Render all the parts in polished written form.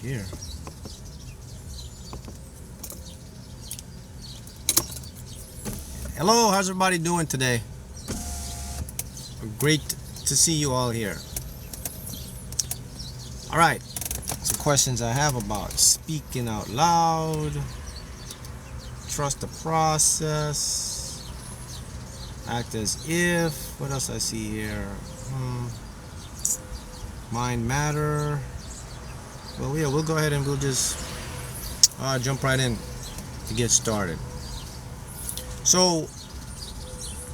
here. Hello, how's everybody doing today? Great to see you all here. All right, some questions I have about speaking out loud, trust the process, act as if, what else I see here? Mind matter. Well, yeah, we'll go ahead and we'll just jump right in to get started. So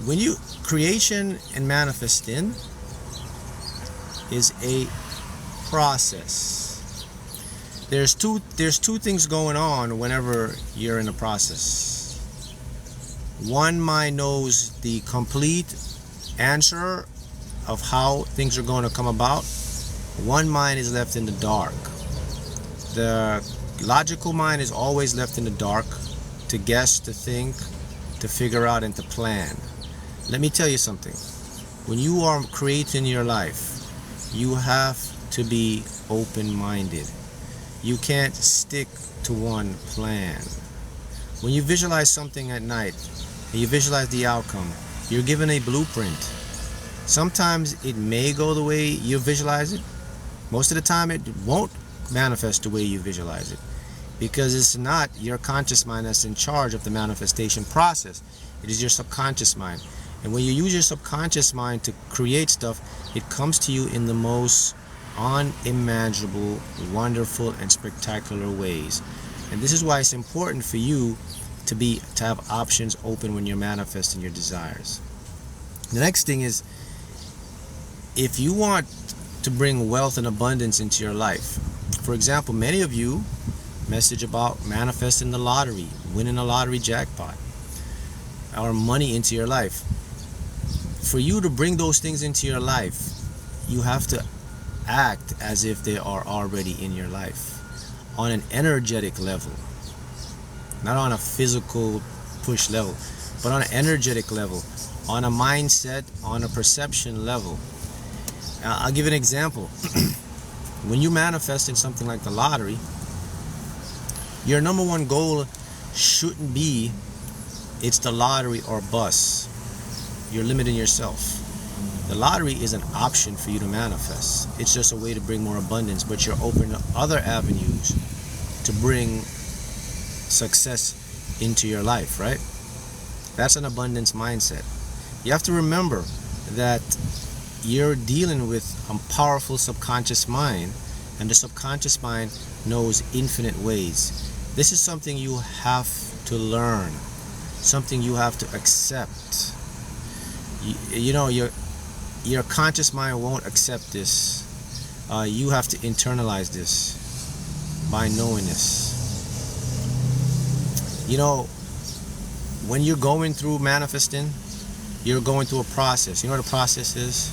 when you creation and manifesting is a process. There's two things going on whenever you're in a process. One mind knows the complete answer of how things are going to come about. One mind is left in the dark. The logical mind is always left in the dark to guess, to think, to figure out, and to plan. Let me tell you something. When you are creating your life, you have to be open-minded. You can't stick to one plan. When you visualize something at night and you visualize the outcome, you're given a blueprint. Sometimes it may go the way you visualize it. Most of the time it won't manifest the way you visualize it, because it's not your conscious mind that's in charge of the manifestation process. It is your subconscious mind. And when you use your subconscious mind to create stuff, it comes to you in the most unimaginable, wonderful, and spectacular ways. And this is why it's important for you to have options open when you're manifesting your desires. The next thing is, if you want to bring wealth and abundance into your life, for example, many of you message about manifesting the lottery, winning a lottery jackpot, or money into your life. For you to bring those things into your life, you have to act as if they are already in your life on an energetic level, not on a physical push level, but on an energetic level, on a mindset, on a perception level. I'll give you an example. When you manifest in something like the lottery, your number one goal shouldn't be it's the lottery or bust. You're limiting yourself. The lottery is an option for you to manifest. It's just a way to bring more abundance, but you're open to other avenues to bring success into your life, right? That's an abundance mindset. You have to remember that you're dealing with a powerful subconscious mind, and the subconscious mind knows infinite ways. This is something you have to learn, something you have to accept. You know, your conscious mind won't accept this. You have to internalize this by knowing this. You know, when you're going through manifesting, you're going through a process. You know what a process is?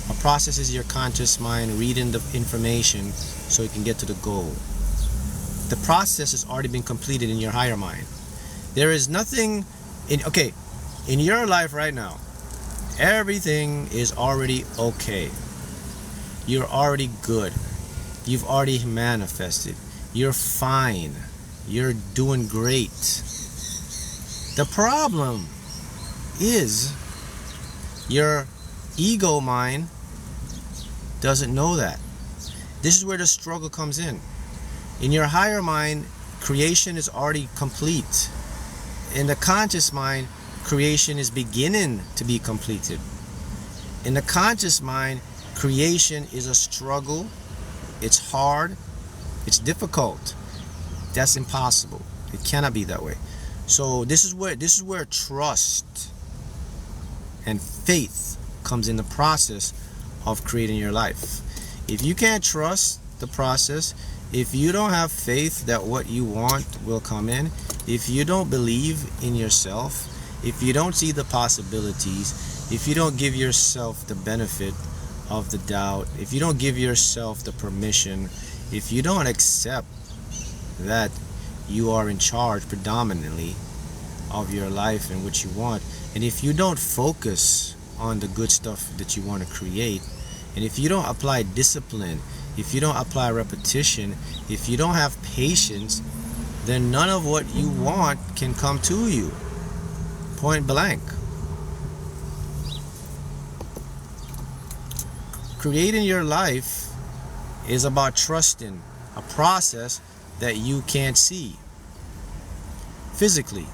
A process is your conscious mind reading the information so it can get to the goal. The process has already been completed in your higher mind. There is nothing in your life right now. Everything is already okay. You're already good. You've already manifested. You're fine. You're doing great. The problem is your ego mind doesn't know that. This is where the struggle comes in. In your higher mind, creation is already complete. In the conscious mind, creation is beginning to be completed. In the conscious mind, creation is a struggle. It's hard. It's difficult. That's impossible. It cannot be that way. So this is where trust and faith comes in the process of creating your life. If you can't trust the process, if you don't have faith that what you want will come in, if you don't believe in yourself, if you don't see the possibilities, if you don't give yourself the benefit of the doubt, if you don't give yourself the permission, if you don't accept that you are in charge predominantly of your life and what you want, and if you don't focus on the good stuff that you want to create, and if you don't apply discipline, if you don't apply repetition, if you don't have patience, then none of what you want can come to you. Point blank. Creating your life is about trusting a process that you can't see. Physically,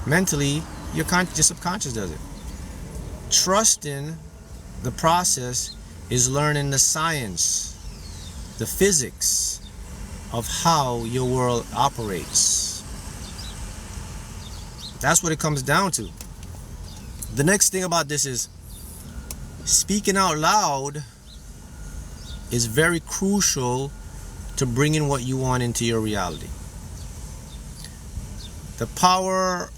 mentally, your subconscious does it. Trusting the process is learning the science, the physics of how your world operates. That's what it comes down to. The next thing about this is speaking out loud is very crucial to bringing what you want into your reality. The power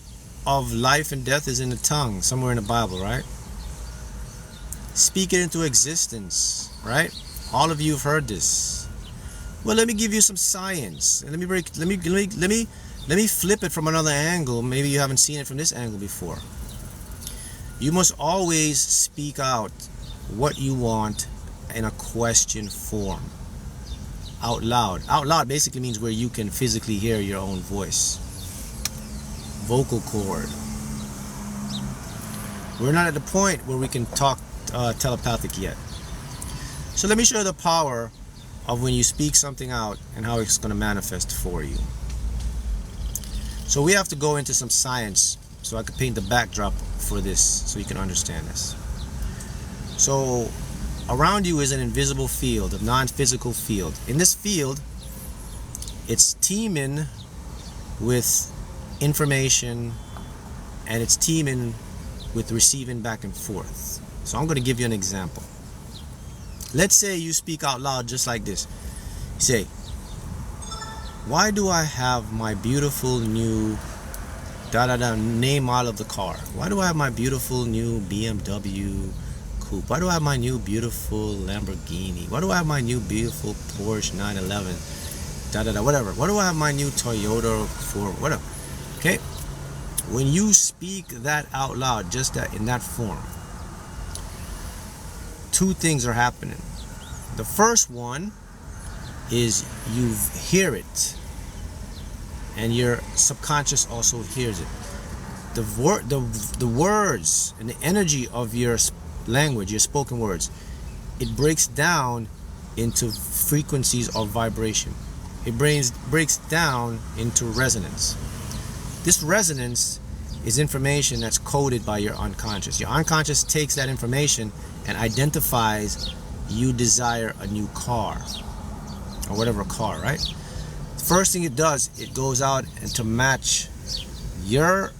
of life and death is in the tongue, somewhere in the Bible, right? Speak it into existence, right? All of you have heard this. Well, let me give you some science, and let me flip it from another angle. Maybe you haven't seen it from this angle before. You must always speak out what you want in a question form. Out loud. Out loud basically means where you can physically hear your own voice. Vocal cord. We're not at the point where we can talk telepathic yet. So let me show you the power of when you speak something out and how it's going to manifest for you. So we have to go into some science so I can paint the backdrop for this so you can understand this. So around you is an invisible field, a non-physical field. In this field, it's teeming with information, and it's teeming with receiving back and forth. So I'm going to give you an example. Let's say you speak out loud just like this. You say, why do I have my beautiful new name all of the car? Why do I have my beautiful new BMW coupe? Why do I have my new beautiful Lamborghini? Why do I have my new beautiful Porsche 911? Whatever. Why do I have my new Toyota 4? Whatever. Okay? When you speak that out loud, just that in that form, two things are happening. The first one is you hear it, and your subconscious also hears it. The words and the energy of your language, your spoken words, it breaks down into frequencies of vibration. It breaks down into resonance. This resonance is information that's coded by your unconscious. Your unconscious takes that information and identifies you desire a new car, or whatever car, right? First thing it does, it goes out and to match your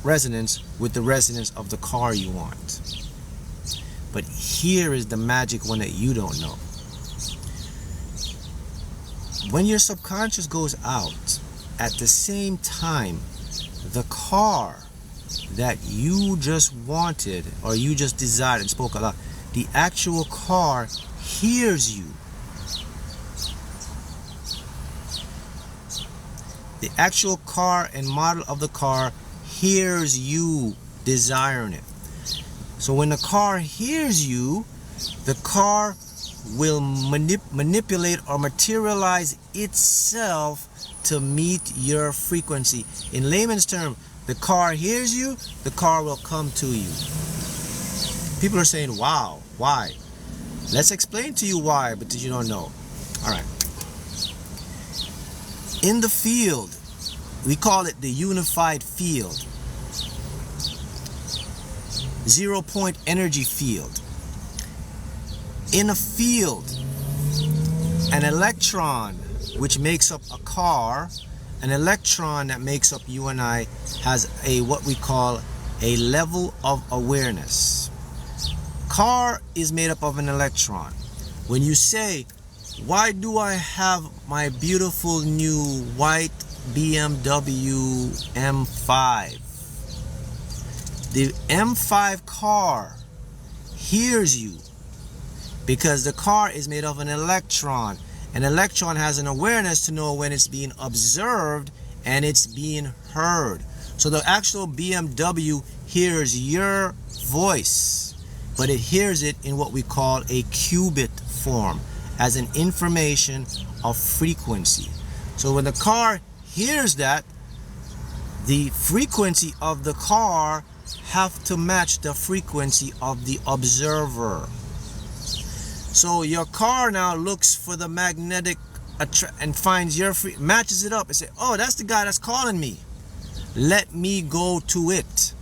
resonance with the resonance of the car you want. But here is the magic one that you don't know. When your subconscious goes out, at the same time, the car that you just wanted or you just desired and spoke aloud, the actual car hears you. The actual car and model of the car hears you desiring it. So when the car hears you, the car will manipulate or materialize itself to meet your frequency. In layman's terms, the car hears you, the car will come to you. People are saying, wow, why? Let's explain to you why, but you don't know. All right. In the field, we call it the unified field. 0-point energy field. In a field, an electron, which makes up a car, an electron that makes up you and I, has a what we call a level of awareness. Car is made up of an electron. When you say, why do I have my beautiful new white BMW M5? The M5 car hears you because the car is made of an electron. An electron has an awareness to know when it's being observed and it's being heard. So the actual BMW hears your voice, but it hears it in what we call a qubit form. as an information of frequency. So when the car hears that, the frequency of the car have to match the frequency of the observer. So your car now looks for the magnetic and finds your matches it up and say, oh, that's the guy that's calling me. Let me go to it.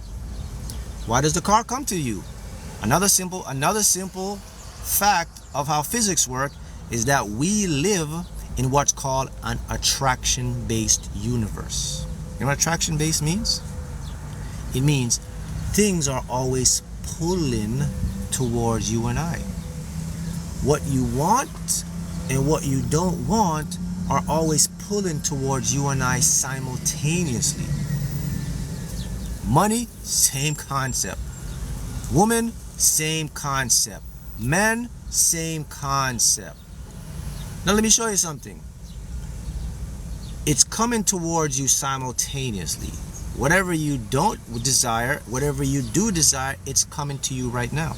Why does the car come to you? Another simple fact of how physics work is that we live in what's called an attraction-based universe. You know what attraction-based means? It means things are always pulling towards you and I. What you want and what you don't want are always pulling towards you and I simultaneously. Money, same concept. Woman, same concept. Men, same concept. Now let me show you something. It's coming towards you simultaneously. Whatever you don't desire, whatever you do desire, it's coming to you right now.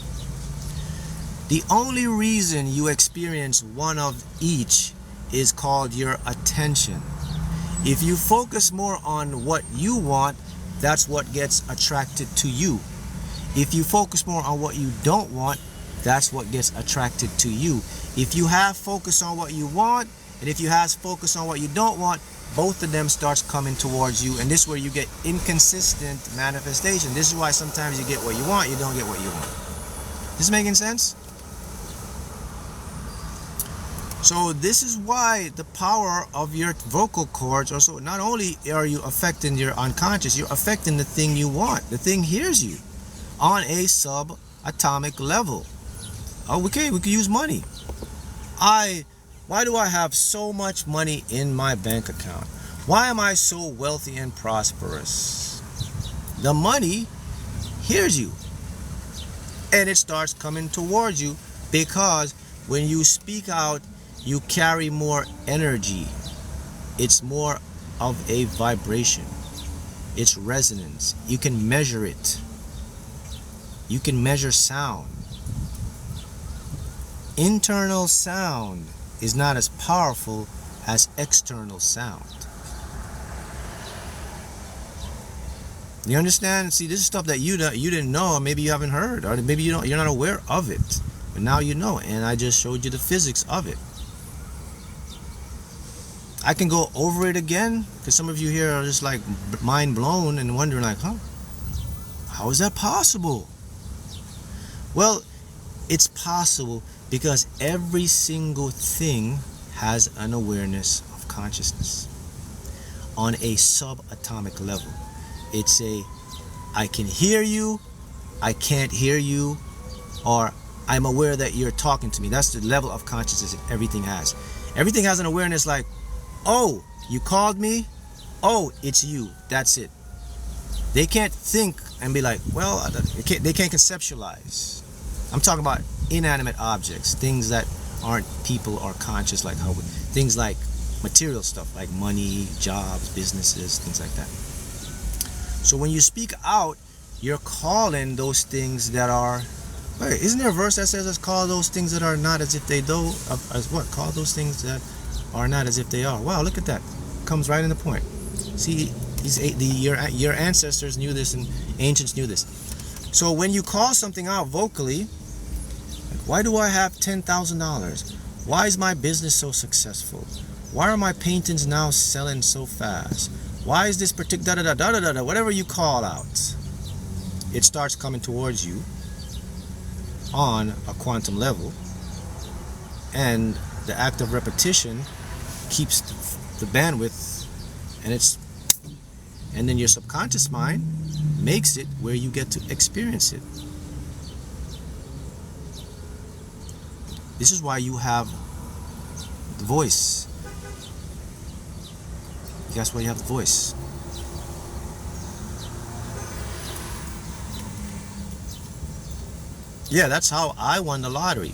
The only reason you experience one of each is called your attention. If you focus more on what you want, that's what gets attracted to you. If you focus more on what you don't want, that's what gets attracted to you. If you have focus on what you want, and if you have focus on what you don't want, both of them starts coming towards you, and this is where you get inconsistent manifestation. This is why sometimes you get what you want, you don't get what you want. This making sense? So this is why the power of your vocal cords, also not only are you affecting your unconscious, you're affecting the thing you want. The thing hears you on a subatomic level. Oh, okay, we could use money. Why do I have so much money in my bank account? Why am I so wealthy and prosperous? The money hears you, and it starts coming towards you, because when you speak out, you carry more energy. It's more of a vibration. It's resonance. You can measure it. You can measure sound. Internal sound is not as powerful as external sound. You understand? See, this is stuff that you didn't know, or maybe you haven't heard, or maybe you're not aware of it. But now you know, and I just showed you the physics of it. I can go over it again, because some of you here are just like mind blown and wondering like, how is that possible? Well, it's possible because every single thing has an awareness of consciousness on a subatomic level. It's I can hear you, I can't hear you, or I'm aware that you're talking to me. That's the level of consciousness that everything has. Everything has an awareness like, oh, you called me? Oh, it's you. That's it. They can't think and be like, well, they can't conceptualize. I'm talking about inanimate objects, things that aren't people or conscious, like things like material stuff, like money, jobs, businesses, things like that. So when you speak out, you're calling those things that are, wait, isn't there a verse that says, call those things that are not as if they do, as what? Call those things that are not as if they are. Wow, look at that. Comes right in the point. See, your ancestors knew this, and ancients knew this. So when you call something out vocally, like, why do I have $10,000? Why is my business so successful? Why are my paintings now selling so fast? Why is this particular da-da-da-da-da-da? Whatever you call out, it starts coming towards you on a quantum level, and the act of repetition keeps the bandwidth, and then your subconscious mind makes it where you get to experience it. This is why you have the voice. That's why you have the voice. Yeah, that's how I won the lottery.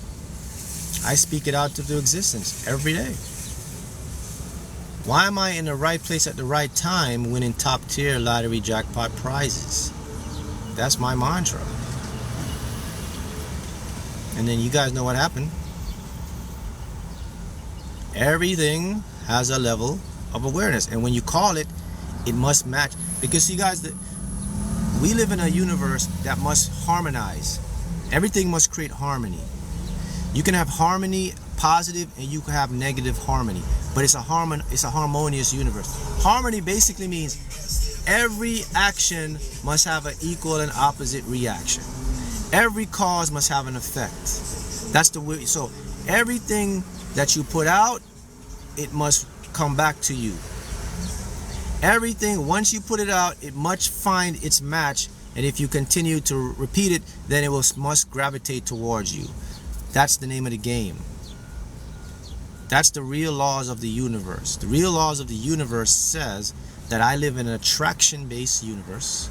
I speak it out into existence every day. Why am I in the right place at the right time winning top tier lottery jackpot prizes? That's my mantra. And then you guys know what happened. Everything has a level of awareness, and when you call it, it must match. Because see, guys, we live in a universe that must harmonize. Everything must create harmony. You can have harmony, positive, and you can have negative harmony, but it's a harmonious universe. Harmony basically means every action must have an equal and opposite reaction. Every cause must have an effect. That's the way. So everything that you put out, it must come back to you. Everything, once you put it out, it must find its match, and if you continue to repeat it, then it must gravitate towards you. That's the name of the game. That's the real laws of the universe. The real laws of the universe says that I live in an attraction-based universe,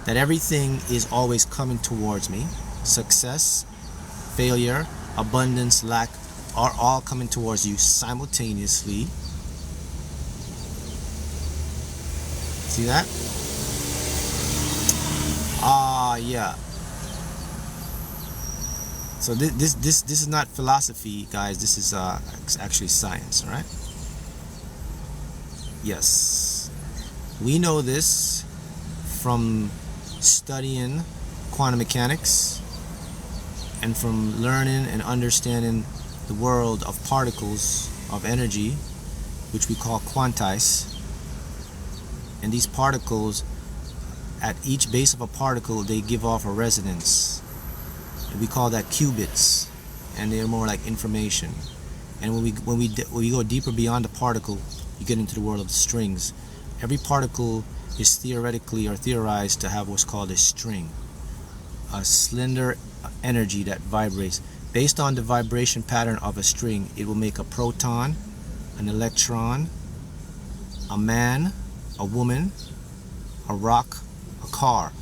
that everything is always coming towards me. Success, failure, abundance, lack are all coming towards you simultaneously. See that? Yeah. So this is not philosophy, guys. This is actually science, all right? Yes. We know this from studying quantum mechanics and from learning and understanding the world of particles of energy, which we call quantize. And these particles, at each base of a particle, they give off a resonance. And we call that qubits, and they're more like information. And when we go deeper beyond the particle, you get into the world of strings. Every particle is theoretically or theorized to have what's called a string, a slender energy that vibrates. Based on the vibration pattern of a string, it will make a proton, an electron, a man, a woman, a rock, a car,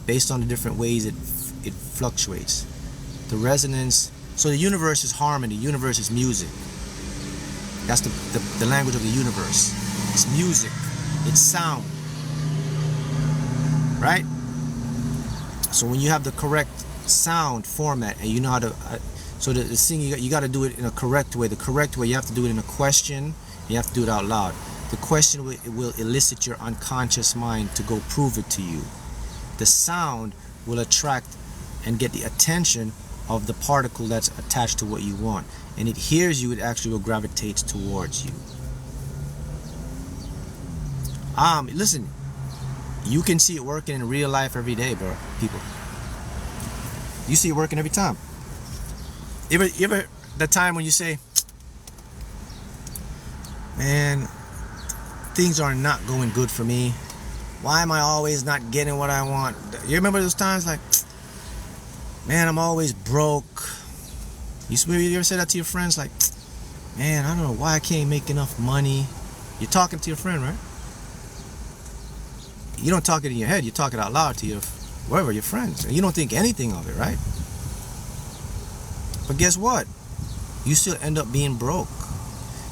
based on the different ways it fluctuates. The resonance. So the universe is harmony. The universe is music. That's the language of the universe. It's music. It's sound. Right? So when you have the correct sound format, and you know how to, so the thing you got to do it in a correct way. The correct way, you have to do it in a question. You have to do it out loud. The question will elicit your unconscious mind to go prove it to you. The sound will attract and get the attention of the particle that's attached to what you want. And it hears you, it actually will gravitate towards you. Listen, you can see it working in real life every day, bro. People, you see it working every time. You ever the time when you say, man, things are not going good for me. Why am I always not getting what I want? You remember those times like, man, I'm always broke. You ever say that to your friends like, man, I don't know why I can't make enough money. You're talking to your friend, right? You don't talk it in your head. You talk it out loud to your friends. And you don't think anything of it, right? But guess what? You still end up being broke.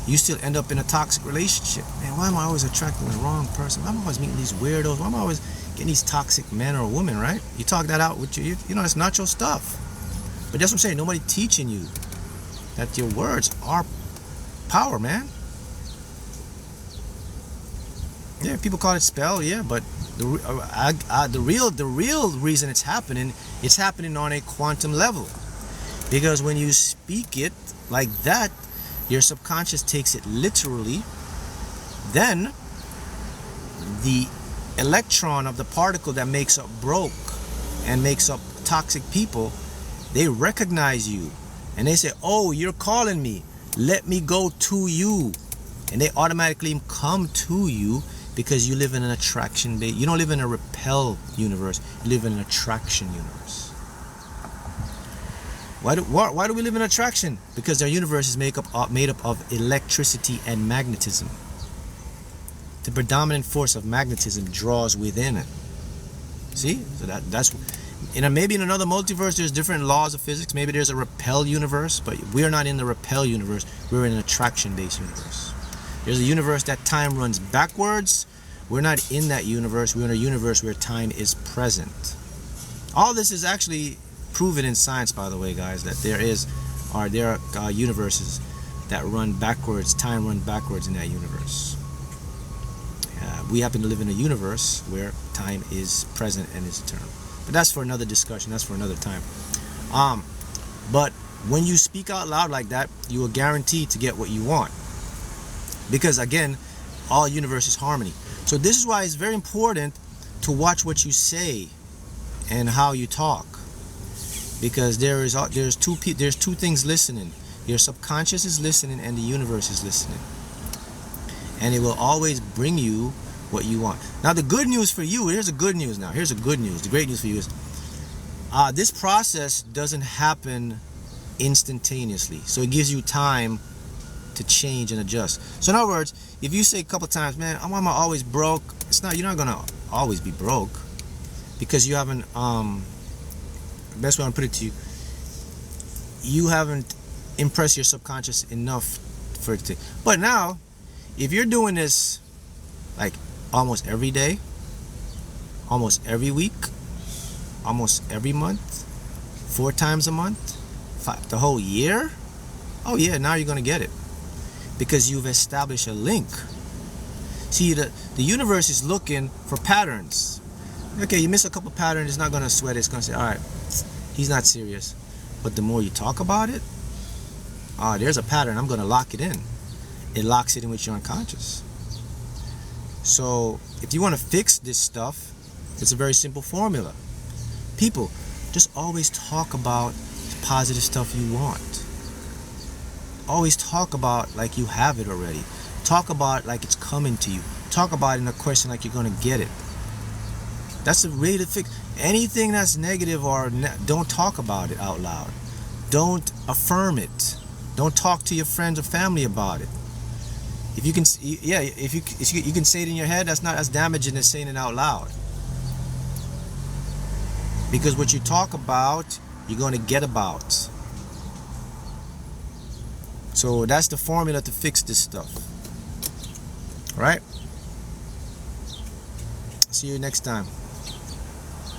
You still end up in a toxic relationship. Man, why am I always attracting the wrong person? Why am I always meeting these weirdos? Why am I always getting these toxic men or women, right? You talk that out with you know, it's not your stuff. But that's what I'm saying. Nobody teaching you that your words are power, man. Yeah, people call it spell, yeah, but the real reason it's happening on a quantum level. Because when you speak it like that, your subconscious takes it literally. Then the electron of the particle that makes up broke and makes up toxic people, they recognize you and they say, oh, you're calling me, let me go to you. And they automatically come to you because you live in an attraction base. You don't live in a repel universe, you live in an attraction universe. Why do we live in attraction? Because our universe is made up of electricity and magnetism. The predominant force of magnetism draws within it. See? So that's maybe in another multiverse there's different laws of physics. Maybe there's a repel universe, but we're not in the repel universe. We're in an attraction-based universe. There's a universe that time runs backwards. We're not in that universe. We're in a universe where time is present. All this is actually proven in science, by the way, guys, that there are universes that run backwards, time run backwards in that universe. We happen to live in a universe where time is present and is eternal. But that's for another discussion. That's for another time. But when you speak out loud like that, you are guaranteed to get what you want. Because again, all universe is harmony. So this is why it's very important to watch what you say and how you talk. Because there's two things listening. Your subconscious is listening and the universe is listening. And it will always bring you what you want. Now the good news for you, here's the good news now. Here's the good news. The great news for you is this process doesn't happen instantaneously. So it gives you time to change and adjust. So in other words, if you say a couple times, man, I'm always broke, you're not gonna always be broke, because you haven't best way I put it to you, you haven't impressed your subconscious enough for it to. But now, if you're doing this like almost every day, almost every week, almost every month, 4 times a month, the whole year, oh yeah, now you're gonna get it, because you've established a link. See, the universe is looking for patterns. Okay, you miss a couple patterns, it's not gonna sweat it. It's gonna say, all right, he's not serious. But the more you talk about it, there's a pattern, I'm gonna lock it in. It locks it in with your unconscious. So if you want to fix this stuff, it's a very simple formula. People, just always talk about positive stuff you want. Always talk about like you have it already. Talk about like it's coming to you. Talk about it in a question like you're gonna get it. That's the way to fix anything that's negative, or don't talk about it out loud. Don't affirm it. Don't talk to your friends or family about it. If you can, if you can say it in your head, that's not as damaging as saying it out loud. Because what you talk about, you're going to get about. So that's the formula to fix this stuff. All right? See you next time.